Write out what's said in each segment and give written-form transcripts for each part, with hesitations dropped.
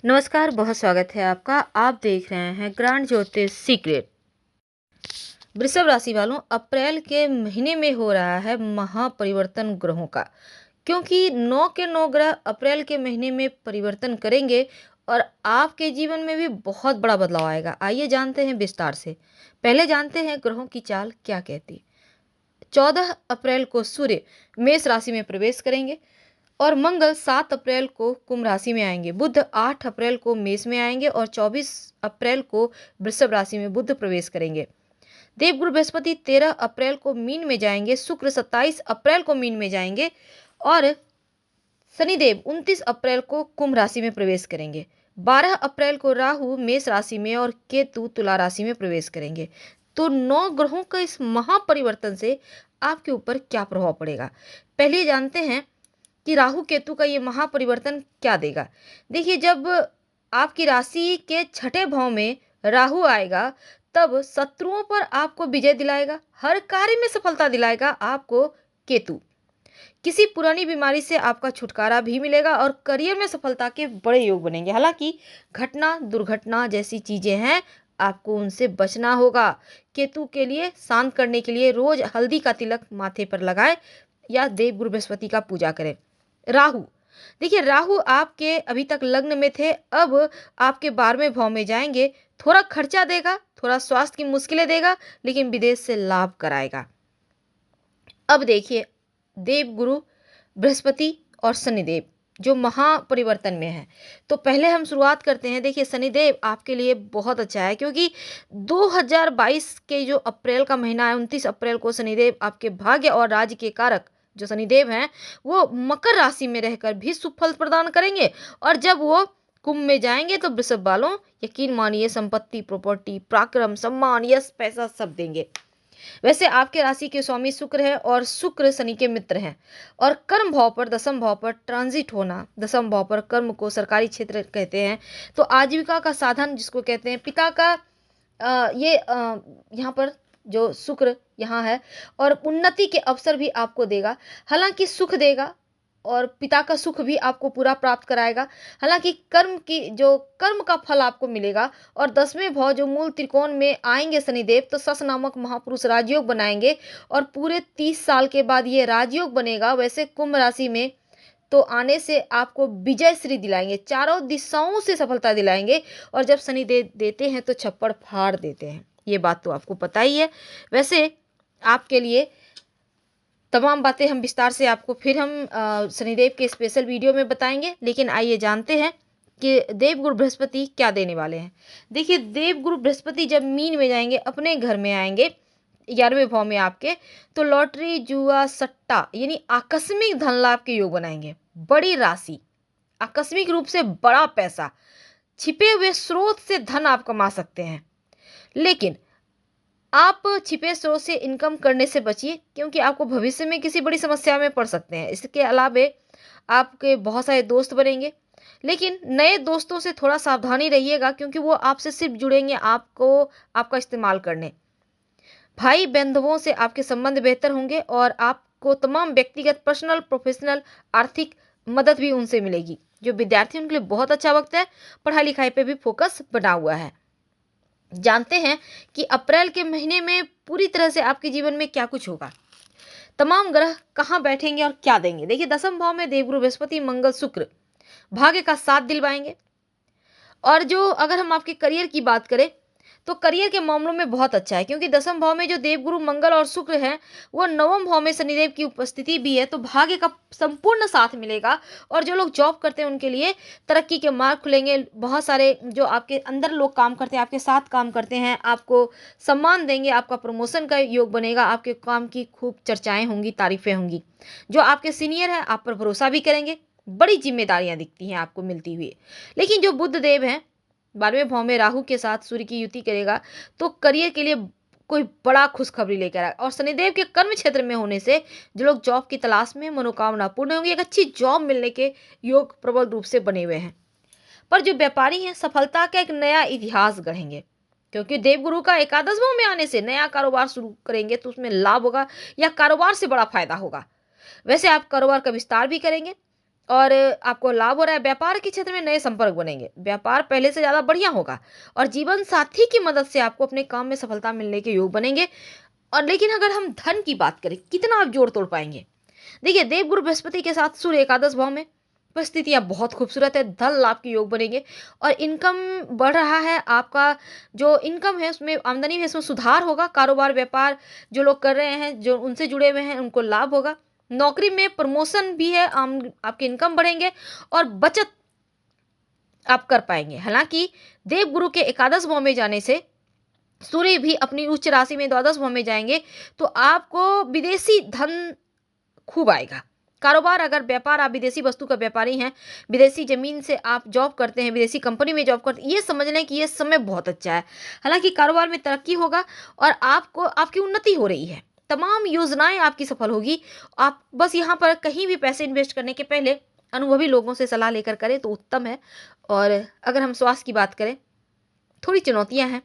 नमस्कार, बहुत स्वागत है आपका। आप देख रहे हैं ग्रांड ज्योतिष सीक्रेट। वृषभ राशि वालों, अप्रैल के महीने में हो रहा है महापरिवर्तन ग्रहों का, क्योंकि 9 के 9 ग्रह अप्रैल के महीने में परिवर्तन करेंगे और आपके जीवन में भी बहुत बड़ा बदलाव आएगा। आइए जानते हैं विस्तार से। पहले जानते हैं ग्रहों की चाल क्या कहती। 14 अप्रैल को सूर्य मेष राशि में प्रवेश करेंगे और मंगल 7 अप्रैल को कुंभ राशि में आएंगे। बुध 8 अप्रैल को मेष में आएंगे और 24 अप्रैल को वृषभ राशि में बुध प्रवेश करेंगे। देवगुरु बृहस्पति 13 अप्रैल को मीन में जाएंगे। शुक्र 27 अप्रैल को मीन में जाएंगे और शनिदेव 29 अप्रैल को कुंभ राशि में प्रवेश करेंगे। 12 अप्रैल को राहु मेष राशि में और केतु तुला राशि में प्रवेश करेंगे। तो 9 ग्रहों का इस महापरिवर्तन से आपके ऊपर क्या प्रभाव पड़ेगा, पहले जानते हैं कि राहु केतु का ये महापरिवर्तन क्या देगा। देखिए, जब आपकी राशि के छठे भाव में राहु आएगा तब शत्रुओं पर आपको विजय दिलाएगा, हर कार्य में सफलता दिलाएगा आपको केतु। किसी पुरानी बीमारी से आपका छुटकारा भी मिलेगा और करियर में सफलता के बड़े योग बनेंगे। हालांकि घटना दुर्घटना जैसी चीजें हैं, आपको उनसे बचना होगा। केतु के लिए शांत करने के लिए रोज हल्दी का तिलक माथे पर लगाएं या देवगुरु बृहस्पति का पूजा करें। राहु, देखिए राहु आपके अभी तक लग्न में थे, अब आपके 12वें भाव में जाएंगे। थोड़ा खर्चा देगा, थोड़ा स्वास्थ्य की मुश्किलें देगा, लेकिन विदेश से लाभ कराएगा। अब देखिए, देवगुरु बृहस्पति और शनिदेव जो महापरिवर्तन में है, तो पहले हम शुरुआत करते हैं। देखिए, शनिदेव आपके लिए बहुत अच्छा है, क्योंकि 2022 के जो अप्रैल का महीना है, 29 अप्रैल को शनिदेव आपके भाग्य और राज्य के कारक जो शनिदेव हैं वो मकर राशि में रहकर भी शुभ फल प्रदान करेंगे। और जब वो कुंभ में जाएंगे तो वृषभ वालों, यकीन मानिए, संपत्ति, प्रॉपर्टी, पराक्रम, सम्मान, यश, पैसा सब देंगे। वैसे आपके राशि के स्वामी शुक्र है और शुक्र शनि के मित्र हैं। और कर्म भाव पर, दसम भाव पर ट्रांजिट होना, दसम भाव पर कर्म को सरकारी क्षेत्र कहते हैं, तो आजीविका का साधन जिसको कहते हैं, पिता का यहाँ पर जो शुक्र यहाँ है, और उन्नति के अवसर भी आपको देगा। हालांकि सुख देगा और पिता का सुख भी आपको पूरा प्राप्त कराएगा। हालांकि कर्म का फल आपको मिलेगा। और 10वें भाव जो मूल त्रिकोण में आएंगे शनिदेव, तो सस नामक महापुरुष राजयोग बनाएंगे और पूरे 30 साल के बाद ये राजयोग बनेगा। वैसे कुंभ राशि में तो आने से आपको विजय श्री दिलाएंगे, चारों दिशाओं से सफलता दिलाएंगे। और जब शनि देते हैं तो छप्पड़ फाड़ देते हैं, ये बात तो आपको पता ही है। वैसे आपके लिए तमाम बातें हम विस्तार से आपको फिर हम शनिदेव के स्पेशल वीडियो में बताएंगे, लेकिन आइए जानते हैं कि देवगुरु बृहस्पति क्या देने वाले हैं। देखिए, देवगुरु बृहस्पति जब मीन में जाएंगे, अपने घर में आएंगे 11वें भाव में आपके, तो लॉटरी, जुआ, सट्टा यानी आकस्मिक धन लाभ के योग बनाएंगे। बड़ी राशि, आकस्मिक रूप से बड़ा पैसा, छिपे हुए स्रोत से धन आप कमा सकते हैं। लेकिन आप छिपे स्रोत से इनकम करने से बचिए, क्योंकि आपको भविष्य में किसी बड़ी समस्या में पड़ सकते हैं। इसके अलावे आपके बहुत सारे दोस्त बनेंगे, लेकिन नए दोस्तों से थोड़ा सावधानी रहिएगा, क्योंकि वो आपसे सिर्फ जुड़ेंगे आपका इस्तेमाल करने। भाई बंधुओं से आपके संबंध बेहतर होंगे और आपको तमाम व्यक्तिगत, पर्सनल, प्रोफेशनल, आर्थिक मदद भी उनसे मिलेगी। जो विद्यार्थी उनके लिए बहुत अच्छा वक्त है, पढ़ाई लिखाई पे भी फोकस बना हुआ है। जानते हैं कि अप्रैल के महीने में पूरी तरह से आपके जीवन में क्या कुछ होगा, तमाम ग्रह कहाँ बैठेंगे और क्या देंगे। देखिए, दसम भाव में देवगुरु बृहस्पति, मंगल, शुक्र भाग्य का साथ दिलवाएंगे। और जो अगर हम आपके करियर की बात करें तो करियर के मामलों में बहुत अच्छा है, क्योंकि दसम भाव में जो देवगुरु मंगल और शुक्र हैं, वो नवम भाव में शनिदेव की उपस्थिति भी है, तो भाग्य का संपूर्ण साथ मिलेगा। और जो लोग जॉब करते हैं उनके लिए तरक्की के मार्ग खुलेंगे। बहुत सारे जो आपके अंदर लोग काम करते हैं, आपके साथ काम करते हैं, आपको सम्मान देंगे, आपका प्रमोशन का योग बनेगा, आपके काम की खूब चर्चाएं होंगी, तारीफें होंगी। जो आपके सीनियर हैं आप पर भरोसा भी करेंगे, बड़ी जिम्मेदारियां दिखती हैं आपको मिलती हुई। लेकिन जो बुध देव हैं, 12वें भाव में राहु के साथ सूर्य की युति करेगा, तो करियर के लिए कोई बड़ा खुशखबरी लेकर आएगा। और शनिदेव के कर्म क्षेत्र में होने से जो लोग जॉब की तलाश में, मनोकामना पूर्ण होंगी, एक अच्छी जॉब मिलने के योग प्रबल रूप से बने हुए हैं। पर जो व्यापारी हैं, सफलता का एक नया इतिहास गढ़ेंगे, क्योंकि देवगुरु का एकादश भाव में आने से नया कारोबार शुरू करेंगे तो उसमें लाभ होगा या कारोबार से बड़ा फायदा होगा। वैसे आप कारोबार का विस्तार भी करेंगे। और आपको लाभ हो रहा है। व्यापार के क्षेत्र में नए संपर्क बनेंगे, व्यापार पहले से ज़्यादा बढ़िया होगा और जीवन साथी की मदद से आपको अपने काम में सफलता मिलने के योग बनेंगे। और लेकिन अगर हम धन की बात करें, कितना आप जोड़ तोड़ पाएंगे? देखिए, देवगुरु बृहस्पति के साथ सूर्य एकादश भाव में, परिस्थितियां बहुत खूबसूरत है, धन लाभ के योग बनेंगे और इनकम बढ़ रहा है। आपका जो इनकम है उसमें, आमदनी है, इसमें सुधार होगा। कारोबार व्यापार जो लोग कर रहे हैं, जो उनसे जुड़े हुए हैं, उनको लाभ होगा। नौकरी में प्रमोशन भी है, आपके इनकम बढ़ेंगे और बचत आप कर पाएंगे। हालांकि देवगुरु के एकादश भाव में जाने से सूर्य भी अपनी उच्च राशि में द्वादश भाव में जाएंगे, तो आपको विदेशी धन खूब आएगा। कारोबार, अगर व्यापार, आप विदेशी वस्तु का व्यापारी हैं, विदेशी जमीन से आप जॉब करते हैं, विदेशी कंपनी में जॉब करते हैं, ये समझ लें कि ये समय बहुत अच्छा है। हालांकि कारोबार में तरक्की होगा और आपको आपकी उन्नति हो रही है, तमाम योजनाएं आपकी सफल होगी। आप बस यहाँ पर कहीं भी पैसे इन्वेस्ट करने के पहले अनुभवी लोगों से सलाह लेकर करें तो उत्तम है। और अगर हम स्वास्थ्य की बात करें, थोड़ी चुनौतियां हैं।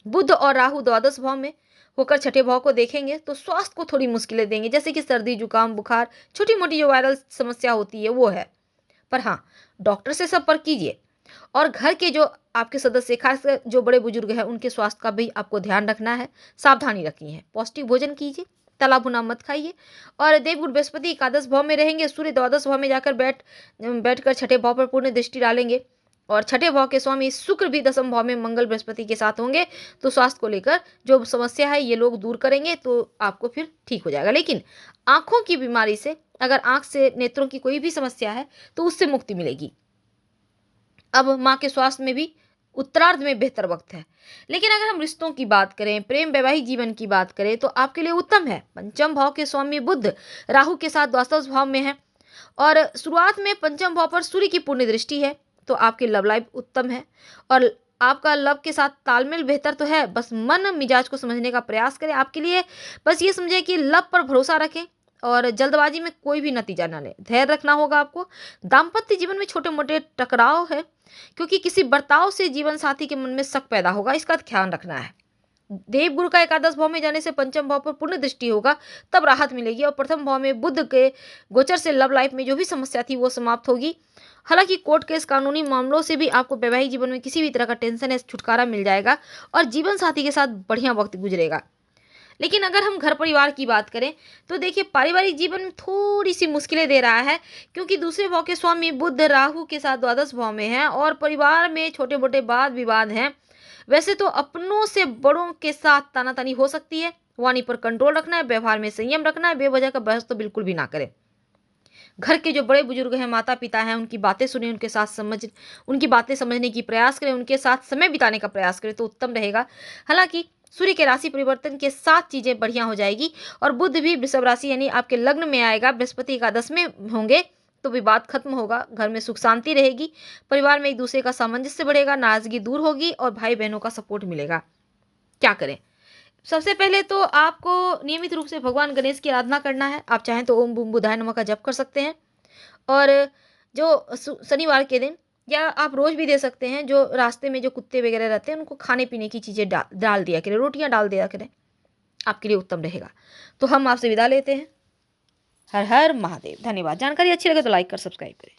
बुध और राहु द्वादश भाव में होकर छठे भाव को देखेंगे तो स्वास्थ्य को थोड़ी मुश्किलें देंगे, जैसे कि सर्दी जुकाम बुखार, छोटी मोटी जो वायरल समस्या होती है वो है। पर हाँ, डॉक्टर से संपर्क कीजिए और घर के जो आपके सदस्य, खासकर जो बड़े बुजुर्ग हैं, उनके स्वास्थ्य का भी आपको ध्यान रखना है, सावधानी रखनी है। पौष्टिक भोजन कीजिए, तला भुना मत खाइए। और देवगुरु बृहस्पति एकादश भाव में रहेंगे, सूर्य द्वादश भाव में जाकर बैठकर छठे भाव पर पूर्ण दृष्टि डालेंगे और छठे भाव के स्वामी शुक्र भी दसम भाव में मंगल बृहस्पति के साथ होंगे, तो स्वास्थ्य को लेकर जो समस्या है ये लोग दूर करेंगे तो आपको फिर ठीक हो जाएगा। लेकिन आंखों की बीमारी से, अगर आंख से नेत्रों की कोई भी समस्या है तो उससे मुक्ति मिलेगी। अब माँ के स्वास्थ्य में भी उत्तरार्ध में बेहतर वक्त है। लेकिन अगर हम रिश्तों की बात करें, प्रेम वैवाहिक जीवन की बात करें, तो आपके लिए उत्तम है। पंचम भाव के स्वामी बुध राहु के साथ द्वादश भाव में है और शुरुआत में पंचम भाव पर सूर्य की पूर्ण दृष्टि है, तो आपकी लव लाइफ उत्तम है और आपका लव के साथ तालमेल बेहतर तो है। बस मन मिजाज को समझने का प्रयास करें। आपके लिए बस ये समझे कि लव पर भरोसा रखें और जल्दबाजी में कोई भी नतीजा ना लें। धैर्य रखना होगा आपको। दाम्पत्य जीवन में छोटे मोटे टकराव है, क्योंकि किसी बर्ताव से जीवन साथी के मन में शक पैदा होगा, इसका ध्यान रखना है। देवगुरु का एकादश भाव में जाने से पंचम भाव पर पूर्ण दृष्टि होगा, तब राहत मिलेगी और प्रथम भाव में बुध के गोचर से लव लाइफ में जो भी समस्या थी वो समाप्त होगी। हालांकि कोर्ट केस, कानूनी मामलों से भी आपको वैवाहिक जीवन में किसी भी तरह का टेंशन है छुटकारा मिल जाएगा और जीवन साथी के साथ बढ़िया वक्त गुजरेगा। लेकिन अगर हम घर परिवार की बात करें तो देखिए, पारिवारिक जीवन में थोड़ी सी मुश्किलें दे रहा है, क्योंकि दूसरे भाव के स्वामी बुध राहु के साथ द्वादश भाव में है और परिवार में छोटे मोटे वाद विवाद हैं। वैसे तो अपनों से बड़ों के साथ तानातानी हो सकती है, वाणी पर कंट्रोल रखना है, व्यवहार में संयम रखना है, बेवजह का बहस तो बिल्कुल भी ना करें। घर के जो बड़े बुजुर्ग हैं, माता पिता हैं, उनकी बातें सुने, उनकी बातें समझने की प्रयास करें, उनके साथ समय बिताने का प्रयास करें तो उत्तम रहेगा। हालांकि सूर्य के राशि परिवर्तन के साथ चीजें बढ़िया हो जाएगी और बुध भी वृषभ राशि यानी आपके लग्न में आएगा, बृहस्पति एकादश में होंगे, तो विवाद खत्म होगा, घर में सुख शांति रहेगी, परिवार में एक दूसरे का सामंजस्य बढ़ेगा, नाराजगी दूर होगी और भाई बहनों का सपोर्ट मिलेगा। क्या करें? सबसे पहले तो आपको नियमित रूप से भगवान गणेश की आराधना करना है। आप चाहें तो ओम बूम बुधाय नमः का जप कर सकते हैं और जो शनिवार के दिन, या आप रोज भी दे सकते हैं, जो रास्ते में जो कुत्ते वगैरह रहते हैं उनको खाने पीने की चीज़ें डाल दिया करें, रोटियां डाल दिया करें, आपके लिए उत्तम रहेगा। तो हम आपसे विदा लेते हैं। हर हर महादेव। धन्यवाद। जानकारी अच्छी लगे तो लाइक कर सब्सक्राइब करें।